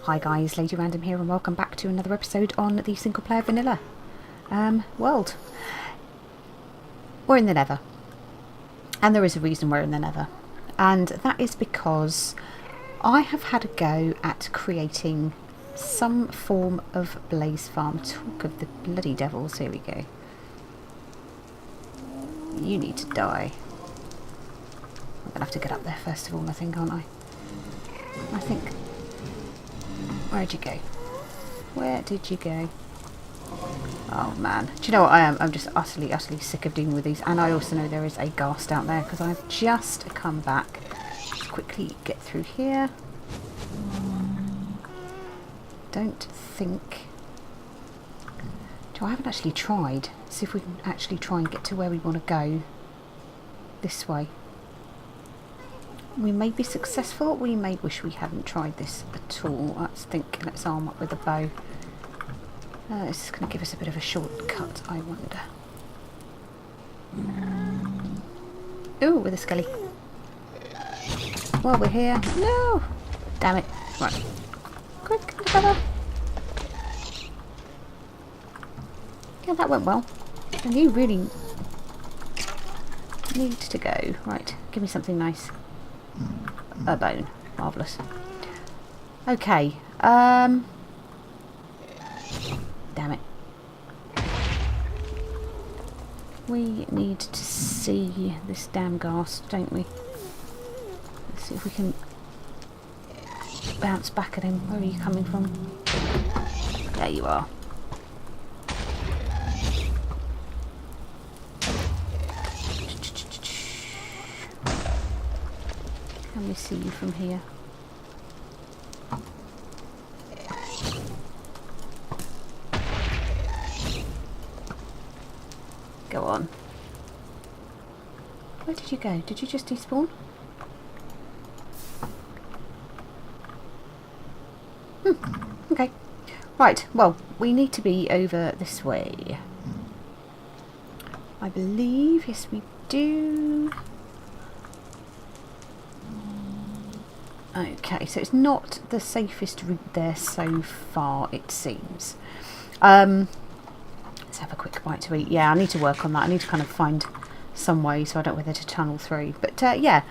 Hi guys, Lady Random here and welcome back to another episode on the single player vanilla world. We're in the Nether, and there is a reason we're in the Nether, and that is because I have had a go at creating some form of blaze farm. Talk of the bloody devils, here we go. You need to die. I'm gonna have to get up there first of all, I think, aren't I? I think... Where'd you go? Where did you go? Oh man. Do you know what I am? I'm just utterly sick of dealing with these. And I also know there is a ghast out there because I've just come back. Quickly get through here. Don't think... I haven't actually tried. See if we can actually try and get to where we want to go. This way. We may be successful, we may wish we hadn't tried this at all. Let's arm up with a bow. This is going to give us a bit of a shortcut, I wonder. Ooh, with a skelly. While we're here. No! Damn it. Right. Quick, cover. Yeah, that went well. And you really need to go. Right, give me something nice. A bone. Marvellous. Okay. Damn it. We need to see this damn ghast, don't we? Let's see if we can bounce back at him. Where are you coming from? There you are. Can we see you from here? Go on. Where did you go? Did you just despawn? Okay. Right, well, we need to be over this way. I believe, yes we do. Okay, so it's not the safest route there so far, it seems. Let's have a quick bite to eat. Yeah, I need to work on that. I need to kind of find some way so I don't know whether to tunnel through. But yeah,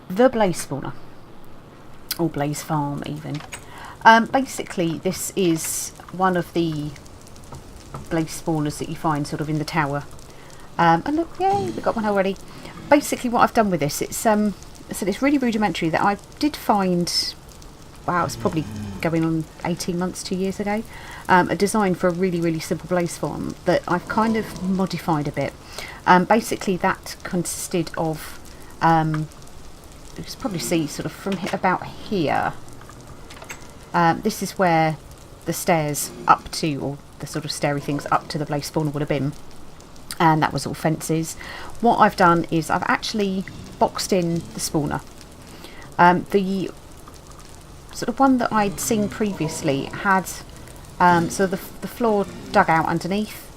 the blaze spawner. Or blaze farm even. Basically, this is one of the blaze spawners that you find sort of in the tower. And look, yay, we got one already. Basically what I've done with this, it's really rudimentary. That I did find, wow, it's probably going on 18 months, 2 years ago, a design for a really simple blaze farm that I've kind of modified a bit. Basically that consisted of, you can probably see sort of from about here, this is where the stairs up to, or the sort of stairy things up to the blaze spawner would have been, and that was all fences. What I've done is I've actually boxed in the spawner. The sort of one that I'd seen previously had so the floor dug out underneath,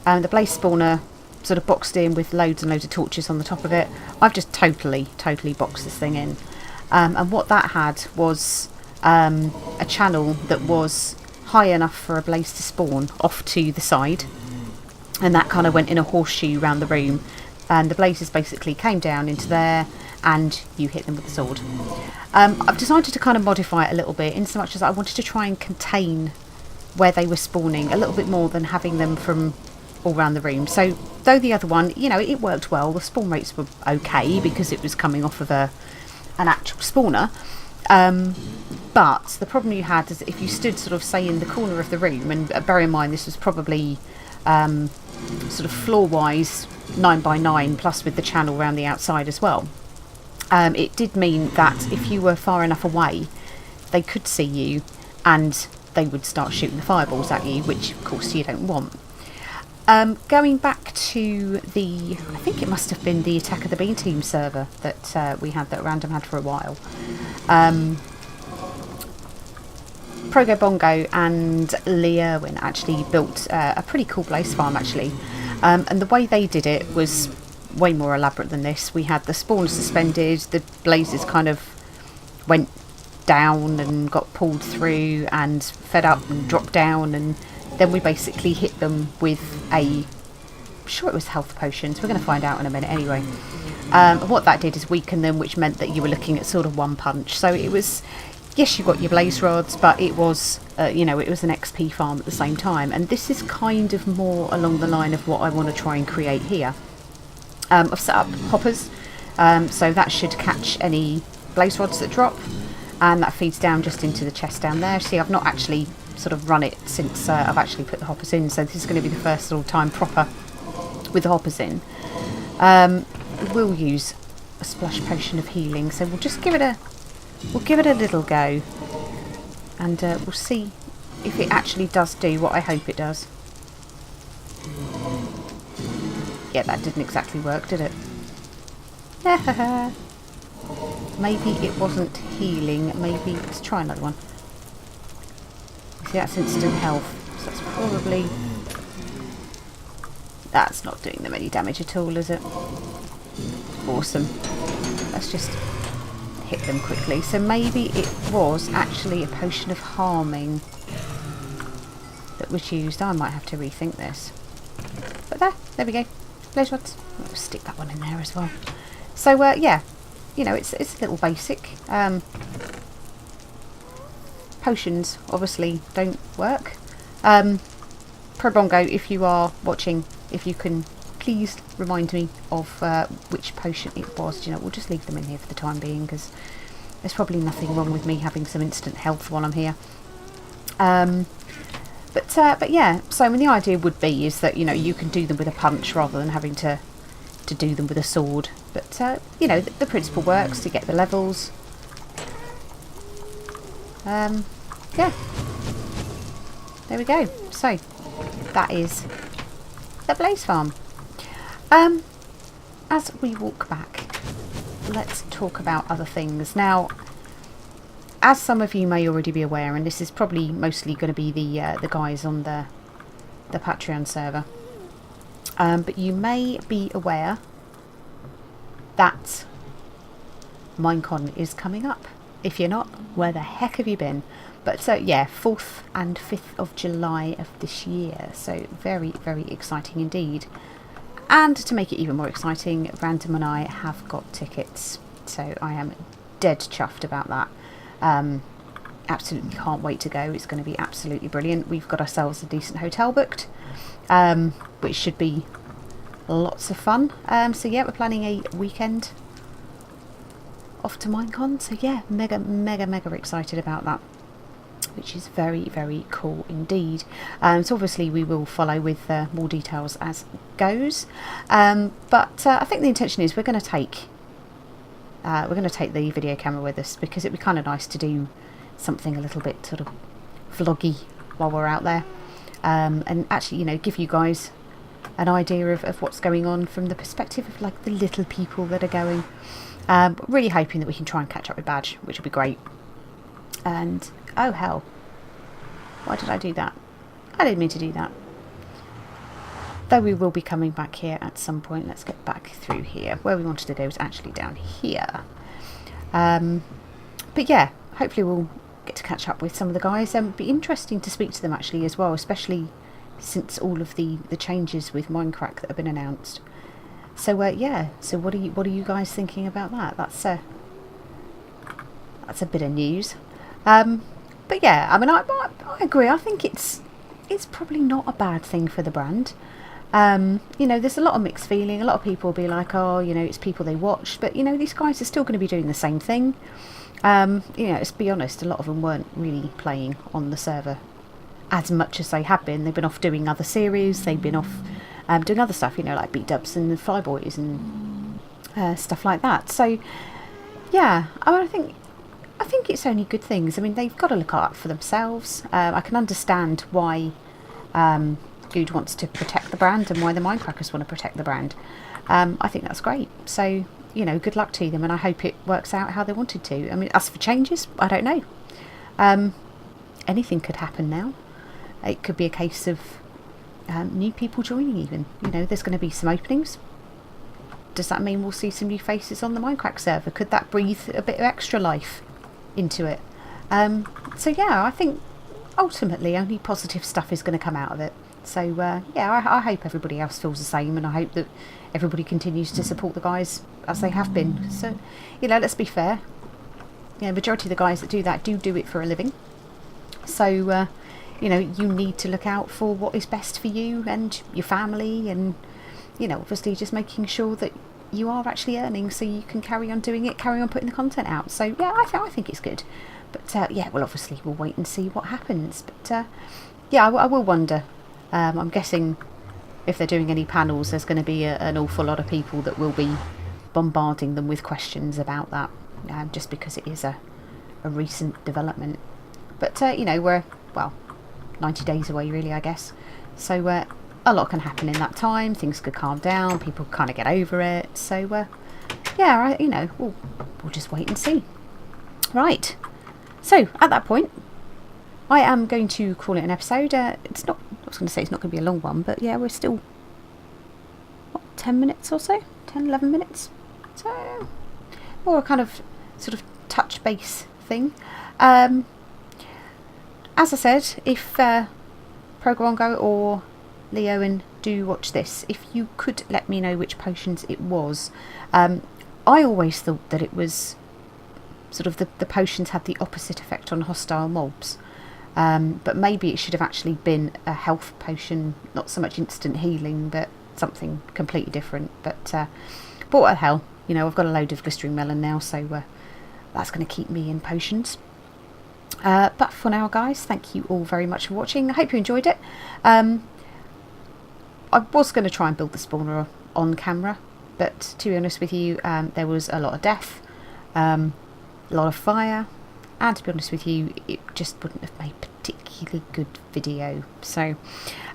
and the blaze spawner sort of boxed in with loads and loads of torches on the top of it. I've just totally boxed this thing in, and what that had was a channel that was high enough for a blaze to spawn off to the side, and that kind of went in a horseshoe around the room, and the blazes basically came down into there and you hit them with the sword. I've decided to kind of modify it a little bit, in so much as I wanted to try and contain where they were spawning a little bit more than having them from all around the room. So though the other one, you know, it worked well, the spawn rates were okay because it was coming off of an actual spawner, but the problem you had is if you stood sort of say in the corner of the room, and bear in mind this was probably sort of floor wise 9 by 9 plus with the channel around the outside as well, it did mean that if you were far enough away they could see you and they would start shooting the fireballs at you, which of course you don't want. Going back to the, I think it must have been the Attack of the Bean Team server that we had, that Random had for a while. Progo Bongo and Lee Irwin actually built a pretty cool blaze farm actually, and the way they did it was way more elaborate than this. We had the spawners suspended, the blazes kind of went down and got pulled through and fed up and dropped down, and then we basically hit them with I'm sure it was health potions. We're going to find out in a minute anyway. What that did is weaken them, which meant that you were looking at sort of one punch. So it was, yes, you got your blaze rods, but it was, it was an XP farm at the same time. And this is kind of more along the line of what I want to try and create here. I've set up hoppers, so that should catch any blaze rods that drop, and that feeds down just into the chest down there. See, I've not actually sort of run it since I've actually put the hoppers in, so this is going to be the first little time proper with the hoppers in. We'll use a splash potion of healing, so we'll just give it a little go, and we'll see if it actually does do what I hope it does. Yeah, that didn't exactly work, did it? Maybe it wasn't healing. Maybe let's try another one. See, that's instant health, so that's probably, that's not doing them any damage at all, is it? Awesome. Let's just hit them quickly. So maybe it was actually a potion of harming that was used. I might have to rethink this. But there we go. Blaze rods. I'll stick that one in there as well. So yeah, it's a little basic. Potions obviously don't work. Probongo, if you are watching, if you can please remind me of which potion it was. We'll just leave them in here for the time being, because there's probably nothing wrong with me having some instant health while I'm here. But yeah, so the idea would be is that you can do them with a punch rather than having to do them with a sword. But the principle works to get the levels. Yeah, there we go. So that is the Blaze Farm. As we walk back, let's talk about other things. Now, as some of you may already be aware, and this is probably mostly going to be the guys on the Patreon server, but you may be aware that Minecon is coming up. If you're not, where the heck have you been? But so yeah, 4th and 5th of July of this year. So very, very exciting indeed. And to make it even more exciting, Random and I have got tickets. So I am dead chuffed about that. Absolutely can't wait to go. It's going to be absolutely brilliant. We've got ourselves a decent hotel booked, which should be lots of fun. So yeah, we're planning a weekend off to Minecon. So yeah, mega excited about that, which is very, very cool indeed. So obviously we will follow with more details as goes. But I think the intention is we're going to take the video camera with us, because it'd be kind of nice to do something a little bit sort of vloggy while we're out there, and actually give you guys an idea of what's going on from the perspective of like the little people that are going. Really hoping that we can try and catch up with Badge, which would be great. And oh hell, why did I do that? I didn't mean to do that. Though we will be coming back here at some point. Let's get back through here. Where we wanted to go is actually down here. But yeah, hopefully we'll get to catch up with some of the guys. It'd be interesting to speak to them actually as well, especially since all of the changes with Minecraft that have been announced. So yeah, so what are you guys thinking about that? That's a bit of news. But yeah, I agree. I think it's probably not a bad thing for the brand. There's a lot of mixed feeling. A lot of people will be like, oh, it's people they watch, but these guys are still going to be doing the same thing. Let's be honest, a lot of them weren't really playing on the server as much as they have been. They've been off doing other series. They've been off doing other stuff, like beat dubs and the flyboys and stuff like that. So yeah, I think it's only good things. They've got to look out for themselves. I can understand why Good wants to protect the brand and why the Minecrackers want to protect the brand. I think that's great. So good luck to them, and I hope it works out how they wanted to. As for changes, I don't know. Anything could happen now. It could be a case of new people joining even. There's going to be some openings. Does that mean we'll see some new faces on the Minecraft server? Could that breathe a bit of extra life into it? So yeah, I think ultimately only positive stuff is going to come out of it. So yeah, I hope everybody else feels the same, and I hope that everybody continues to support the guys as they have been. So, you know, let's be fair. You know, majority of the guys that do that do it for a living. So, you know, you need to look out for what is best for you and your family, and, you know, obviously just making sure that you are actually earning so you can carry on doing it, carry on putting the content out. So yeah, I think it's good. But yeah, well, obviously we'll wait and see what happens. But yeah, I will wonder. I'm guessing if they're doing any panels, there's going to be an awful lot of people that will be bombarding them with questions about that, just because it is a recent development. But you know, we're, well, 90 days away really, I guess. So a lot can happen in that time. Things could calm down. People kind of get over it. So yeah, you know, we'll just wait and see. Right. So at that point, I am going to call it an episode. It's not, I was going to say it's not going to be a long one, but yeah, we're still, what, 10 minutes or so? 10, 11 minutes? So, more a kind of sort of touch base thing. As I said, if Progongo or Leowen do watch this, if you could let me know which potions it was. I always thought that it was sort of the potions had the opposite effect on hostile mobs. But maybe it should have actually been a health potion, not so much instant healing, but something completely different. But what the hell, you know, I've got a load of glistering melon now, so that's going to keep me in potions. But for now, guys, thank you all very much for watching. I hope you enjoyed it. I was going to try and build the spawner on camera, but to be honest with you, there was a lot of death, a lot of fire, and to be honest with you, it just wouldn't have made particularly good video. So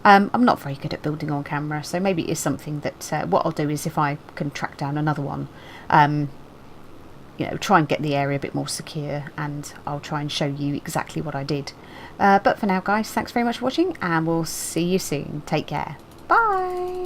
I'm not very good at building on camera, so maybe it is something that what I'll do is, if I can track down another one, you know, try and get the area a bit more secure, and I'll try and show you exactly what I did. But for now, guys, thanks very much for watching, and we'll see you soon. Take care. Bye.